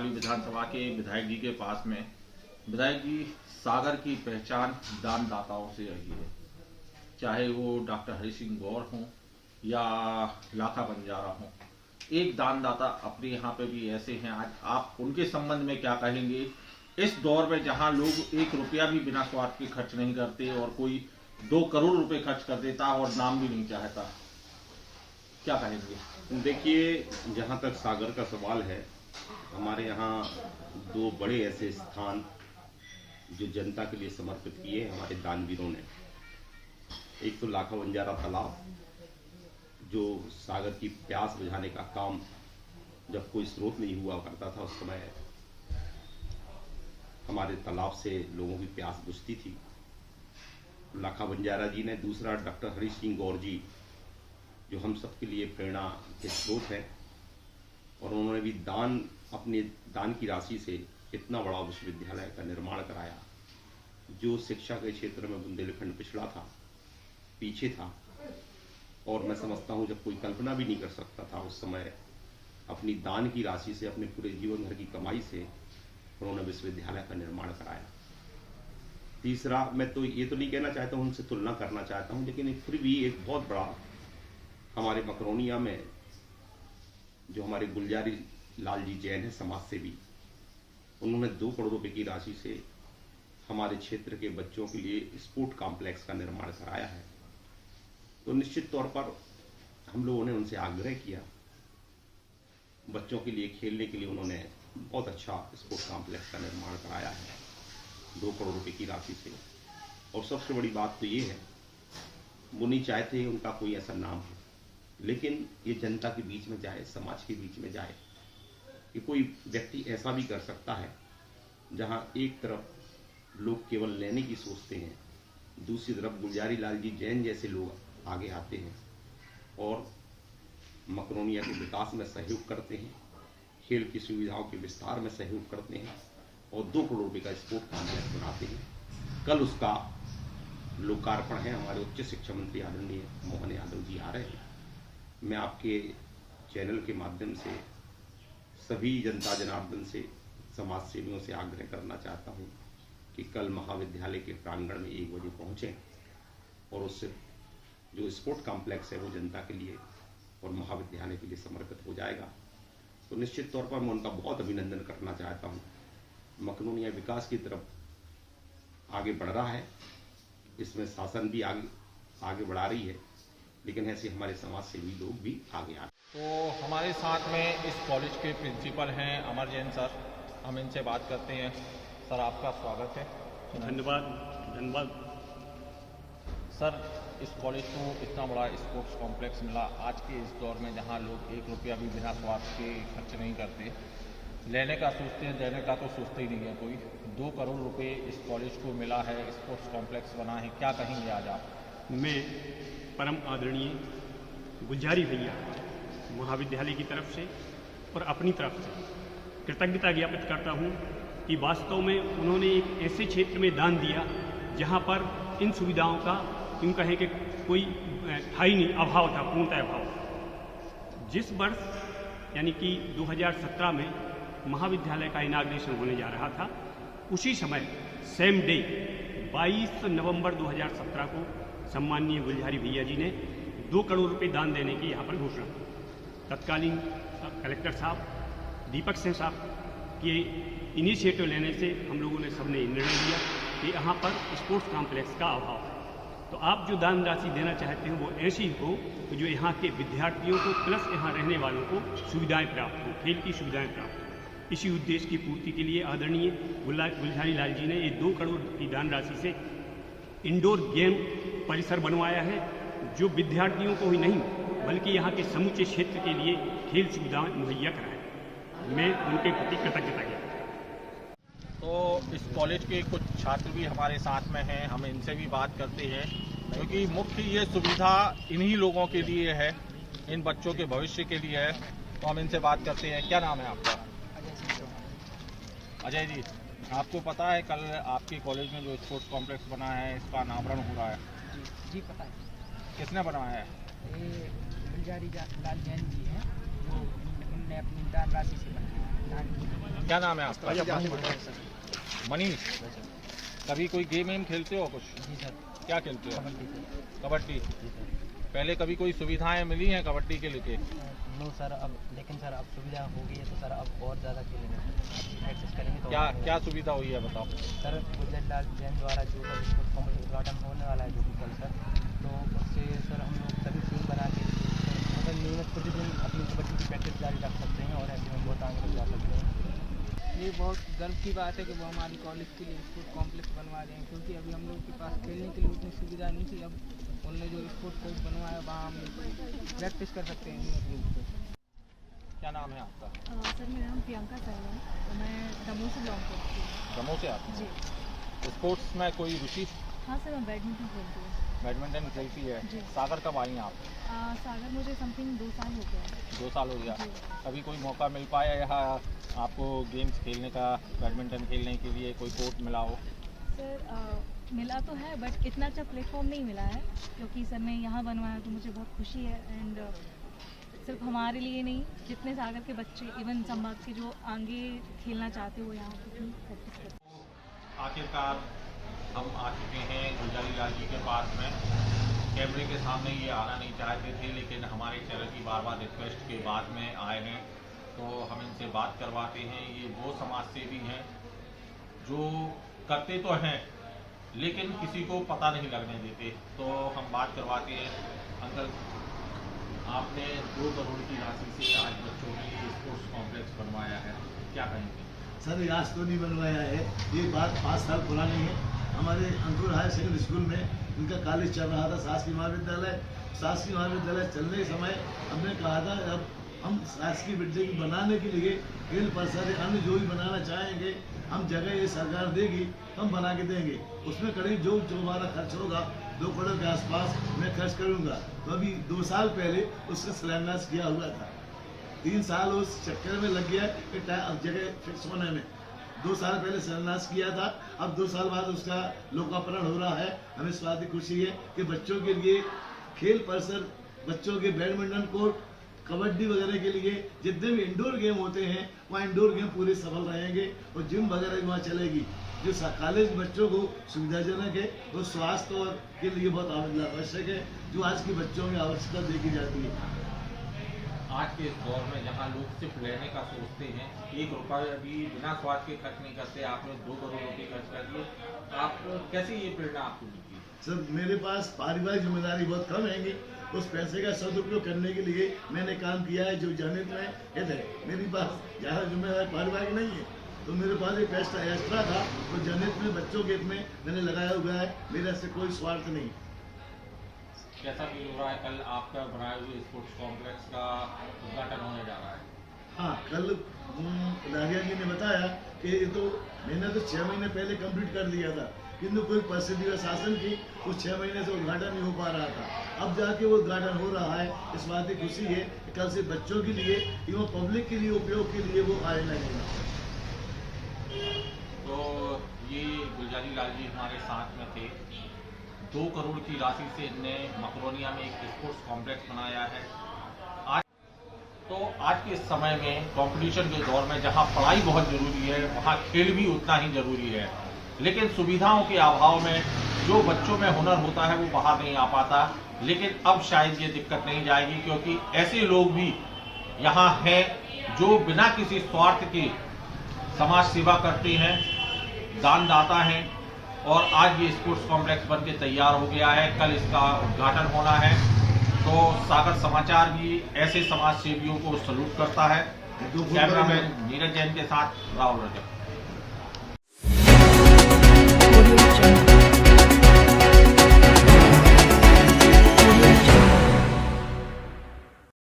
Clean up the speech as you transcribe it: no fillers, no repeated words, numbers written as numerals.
करौली विधानसभा के विधायक जी के पास में। विधायक जी, सागर की पहचान दानदाताओं से रही है, चाहे वो डॉक्टर हरि सिंह गौर हों या लाखा बंजारा हों। एक दानदाता अपने यहाँ पे भी ऐसे हैं, आज आप उनके संबंध में क्या कहेंगे इस दौर में जहाँ लोग 1 रुपया भी बिना स्वार्थ के खर्च नहीं करते और कोई 2 करोड़ रुपए खर्च कर देता और नाम भी नहीं चाहता, क्या कहेंगे? देखिए, जहाँ तक सागर का सवाल है, हमारे यहाँ 2 बड़े ऐसे स्थान जो जनता के लिए समर्पित किए हमारे दानवीरों ने। एक तो लाखा बंजारा तालाब, जो सागर की प्यास बुझाने का काम, जब कोई स्रोत नहीं हुआ करता था उस समय हमारे तालाब से लोगों की प्यास बुझती थी, लाखा बंजारा जी ने। दूसरा डॉक्टर हरि सिंह गौर जी, जो हम सबके लिए प्रेरणा के स्रोत हैं, और उन्होंने भी अपने दान की राशि से इतना बड़ा विश्वविद्यालय का निर्माण कराया, जो शिक्षा के क्षेत्र में बुंदेलखंड पिछड़ा था, पीछे था। और मैं समझता हूँ जब कोई कल्पना भी नहीं कर सकता था उस समय, अपनी दान की राशि से, अपने पूरे जीवन भर की कमाई से उन्होंने विश्वविद्यालय का निर्माण कराया। तीसरा, मैं तो ये तो नहीं कहना चाहता हूँ, उनसे तुलना करना चाहता हूँ, लेकिन फिर भी एक बहुत बड़ा हमारे मकरोनिया में जो हमारे गुलजारी लाल जी जैन है, समाज सेवी, उन्होंने 2 करोड़ रुपए की राशि से हमारे क्षेत्र के बच्चों के लिए स्पोर्ट कॉम्प्लेक्स का निर्माण कराया है। तो निश्चित तौर पर हम लोगों ने उनसे आग्रह किया, बच्चों के लिए खेलने के लिए उन्होंने बहुत अच्छा स्पोर्ट कॉम्प्लेक्स का निर्माण कराया है 2 करोड़ रुपए की राशि से। और सबसे बड़ी बात तो ये है, वो नहीं चाहते उनका कोई ऐसा नाम हो, लेकिन ये जनता के बीच में जाए, समाज के बीच में जाए, कि कोई व्यक्ति ऐसा भी कर सकता है जहां एक तरफ लोग केवल लेने की सोचते हैं, दूसरी तरफ गुलजारी लाल जी जैन जैसे लोग आगे आते हैं और मकरोनिया के विकास में सहयोग करते हैं, खेल की सुविधाओं के विस्तार में सहयोग करते हैं और 2 करोड़ रुपए का स्पोर्ट कॉम्प्लेक्स बनाते हैं। कल उसका लोकार्पण है, हमारे उच्च शिक्षा मंत्री आदरणीय मोहन यादव जी आ रहे हैं। मैं आपके चैनल के माध्यम से सभी जनता जनार्दन से, समाज सेवियों से आग्रह करना चाहता हूं कि कल महाविद्यालय के प्रांगण में 1 बजे पहुंचें और उससे जो स्पोर्ट कॉम्प्लेक्स है वो जनता के लिए और महाविद्यालय के लिए समर्पित हो जाएगा। तो निश्चित तौर पर मैं उनका बहुत अभिनंदन करना चाहता हूँ। मकरोनिया विकास की तरफ आगे बढ़ रहा है, इसमें शासन भी आगे बढ़ा रही है, लेकिन ऐसे हमारे समाज सेवी लोग भी आगे आ रहे हैं। तो हमारे साथ में इस कॉलेज के प्रिंसिपल हैं अमर जैन सर, हम इनसे बात करते हैं। सर, आपका स्वागत है। धन्यवाद सर, इस कॉलेज को इतना बड़ा स्पोर्ट्स कॉम्प्लेक्स मिला आज के इस दौर में, जहां लोग 1 रुपया भी बिना स्वार्थ के खर्च नहीं करते, लेने का सोचते हैं, देने का तो सोचते ही नहीं है कोई। 2 करोड़ रुपए इस कॉलेज को मिला है, स्पोर्ट्स कॉम्प्लेक्स बना है, क्या कहेंगे आज आप? मैं परम आदरणीय गुलजारी भैया महाविद्यालय की तरफ से और अपनी तरफ से कृतज्ञता ज्ञापित करता हूँ कि वास्तव में उन्होंने एक ऐसे क्षेत्र में दान दिया जहाँ पर इन सुविधाओं का यूँ कहें कि कोई था ही नहीं, अभाव था, पूर्णतः अभाव। जिस वर्ष यानी कि 2017 में महाविद्यालय का इनाग्रेशन होने जा रहा था, उसी समय सेम डे 22 नवंबर 2017 को सम्माननीय गुलजारी भैया जी ने 2 करोड़ रुपए दान देने की यहाँ पर घोषणा की। तत्कालीन कलेक्टर साहब दीपक सिंह साहब के इनिशिएटिव लेने से हम लोगों ने सबने निर्णय लिया कि यहाँ पर स्पोर्ट्स कॉम्प्लेक्स का अभाव है, तो आप जो दान राशि देना चाहते हैं वो ऐसी हो कि जो यहाँ के विद्यार्थियों को प्लस यहाँ रहने वालों को सुविधाएं प्राप्त हो, खेल की सुविधाएं प्राप्त हो। इसी उद्देश्य की पूर्ति के लिए आदरणीय गुलजारी लाल जी ने ये 2 करोड़ की दान राशि से इंडोर गेम परिसर बनवाया है, जो विद्यार्थियों को ही नहीं बल्कि यहाँ के समूचे क्षेत्र के लिए खेल सुविधाएं मुहैया कराएं। मैं उनके प्रति कृतज्ञता ज्ञापित करता हूं। तो इस कॉलेज के कुछ छात्र भी हमारे साथ में हैं, हम इनसे भी बात करते हैं, क्योंकि मुख्य ये सुविधा इन्हीं लोगों के लिए है, इन बच्चों के भविष्य के लिए है। तो हम इनसे बात करते हैं। क्या नाम है आपका? अजय जी, आपको पता है कल आपके कॉलेज में जो स्पोर्ट्स कॉम्प्लेक्स बना है इसका अनावरण हो रहा है? जी पता है। किसने बनाया है? ये गुलजारी लाल जैन जी हैं, जो उनने अपनी दान राशि से बनाया। क्या नाम है आपका? मनीष। कभी कोई गेम वेम खेलते हो कुछ? जी सर। क्या खेलते हो? कबड्डी सर। कबड्डी। जी सर। पहले कभी कोई सुविधाएं मिली हैं कबड्डी के लिए? नो सर, अब लेकिन सर अब सुविधा हो गई है तो सर अब और ज़्यादा खेलेंगे, एक्सेस करेंगे तो क्या क्या सुविधा हुई है बताओ? सर गुजरलाल जैन द्वारा जो स्पोर्ट्स कॉम्प्लेक्स उद्घाटन होने वाला है जो कि कल सर, तो उससे सर हम लोग सभी टीम बना के मतलब नियमित प्रतिदिन अपनी कबड्डी की प्रैक्टिस जारी रख सकते हैं और ऐसे में बहुत आगे तक जा सकते हैं। ये बहुत गर्व की बात है कि वो हमारी कॉलेज के लिए स्पोर्ट कॉम्प्लेक्स बनवा रहे हैं, क्योंकि अभी हम लोग के पास खेलने के लिए उतनी सुविधा नहीं थी। अब उन्होंने जो स्पोर्ट कोच बनवाया वहाँ हम प्रैक्टिस कर सकते हैं नियमित रूप से। क्या नाम है आपका? सर मेरा नाम प्रियंका सैन है और मैं दमोह से बिलोंग करती हूँ। दमोह से आते जी। हैं? स्पोर्ट्स में कोई रुचि? हाँ सर, मैं बैडमिंटन खेलती हूँ। बैडमिंटन खेलती है? जी। सागर कब आई हैं आप? सागर मुझे समथिंग 2 साल हो गया है। 2 साल हो गया। जी। अभी कोई मौका मिल पाया यहाँ आपको गेम्स खेलने का, बैडमिंटन खेलने के लिए कोई कोर्ट मिला हो? सर मिला तो है बट इतना अच्छा प्लेटफॉर्म नहीं मिला है, क्योंकि सर ने यहाँ बनवाया तो मुझे बहुत खुशी है। एंड सिर्फ हमारे लिए नहीं, जितने सागर के बच्चे इवन संभाग के जो आगे खेलना चाहते हो यहाँ पर प्रैक्टिस करते हैं। आखिरकार हम आ चुके हैं गुलजारी लाल जी के पास में। कैमरे के सामने ये आना नहीं चाहते थे, लेकिन हमारे चैनल की बार बार रिक्वेस्ट के बाद में आए हैं, तो हम इनसे बात करवाते हैं। ये वो समाज सेवी हैं जो करते तो हैं लेकिन किसी को पता नहीं लगने देते, तो हम बात करवाते हैं। अंकल, आपने 2 करोड़ की राशि से आज बच्चों के लिए स्पोर्ट्स कॉम्प्लेक्स बनवाया है, क्या कहेंगे? सर आज तो नहीं बनवाया है, ये बात 5 साल पुरानी है। हमारे अंकुर हायर सेकेंडरी स्कूल में इनका कॉलेज चल रहा था, शासकीय महाविद्यालय चलने के समय हमने कहा था अब हम शासकीय विद्यालय बनाने के लिए खेल परिसर अन्य जो भी बनाना चाहेंगे हम जगह ये सरकार देगी हम बना के देंगे। उसमें करीब जो हमारा खर्च होगा 2 करोड़ के आसपास मैं खर्च करूँगा। तो अभी 2 साल पहले उसका शिलान्यास किया हुआ था, 3 साल उस चक्कर में लग गया कि जगह फिक्स होने में। 2 साल पहले शिलान्यास किया था, अब 2 साल बाद उसका लोकार्पण हो रहा है। हमें इस बात की खुशी है कि बच्चों के लिए खेल परिसर, बच्चों के बैडमिंटन कोर्ट, कबड्डी वगैरह के लिए जितने भी इंडोर गेम होते हैं वहाँ इंडोर गेम पूरे सफल रहेंगे और जिम वगैरह भी वहाँ चलेगी। जो कॉलेज बच्चों को सुविधाजनक है वो स्वास्थ्य और के लिए बहुत आवश्यक है, जो आज के बच्चों में आवश्यकता देखी जाती है। आज के इस दौर में जहां लोग सिर्फ लेने का सोचते हैं, 1 रुपये अभी बिना स्वार्थ के खर्च नहीं करते, आपने 2 करोड़ रुपये खर्च कर दिए, आप कैसे ये प्रेरणा आपको मिलती है? सर मेरे पास पारिवारिक जिम्मेदारी बहुत कम है, उस पैसे का सदुपयोग करने के लिए मैंने काम किया है। जो जनहित में हित है, मेरे पास ज़्यादा जिम्मेदारी पारिवारिक नहीं है, तो मेरे पास एक पैसा एक्स्ट्रा था तो जनहित में बच्चों के हित में मैंने लगाया हुआ है, मेरे से कोई स्वार्थ नहीं। कैसा फील हो रहा है? कल आपका बनाए हुए स्पोर्ट्स कॉम्प्लेक्स का उद्घाटन होने जा रहा है। हाँ, कल राघिया जी ने बताया कि ये तो मैंने तो 6 महीने पहले कंप्लीट कर दिया था, किंतु कोई परिस्थिति का शासन की उस 6 महीने से उद्घाटन नहीं हो पा रहा था। अब जाके वो उद्घाटन हो रहा है, इस बात की खुशी है कि कल से बच्चों के लिए एवं पब्लिक के लिए उपयोग के लिए वो आने लगेगा। तो ये गुलजारी लाल जी हमारे साथ में थे। 2 करोड़ की राशि से इनने मकरोनिया में एक स्पोर्ट्स कॉम्प्लेक्स बनाया है। आज के समय में कंपटीशन के दौर में जहां पढ़ाई बहुत जरूरी है, वहां खेल भी उतना ही जरूरी है, लेकिन सुविधाओं के अभाव में जो बच्चों में हुनर होता है वो बाहर नहीं आ पाता। लेकिन अब शायद ये दिक्कत नहीं जाएगी, क्योंकि ऐसे लोग भी यहाँ हैं जो बिना किसी स्वार्थ के समाज सेवा करते हैं, दानदाता हैं, और आज ये स्पोर्ट्स कॉम्प्लेक्स बन के तैयार हो गया है। कल इसका उद्घाटन होना है, तो सागर समाचार भी ऐसे समाज सेवियों को सैल्यूट करता है। कैमरामैन नीरज जैन के साथ राहुल रजक।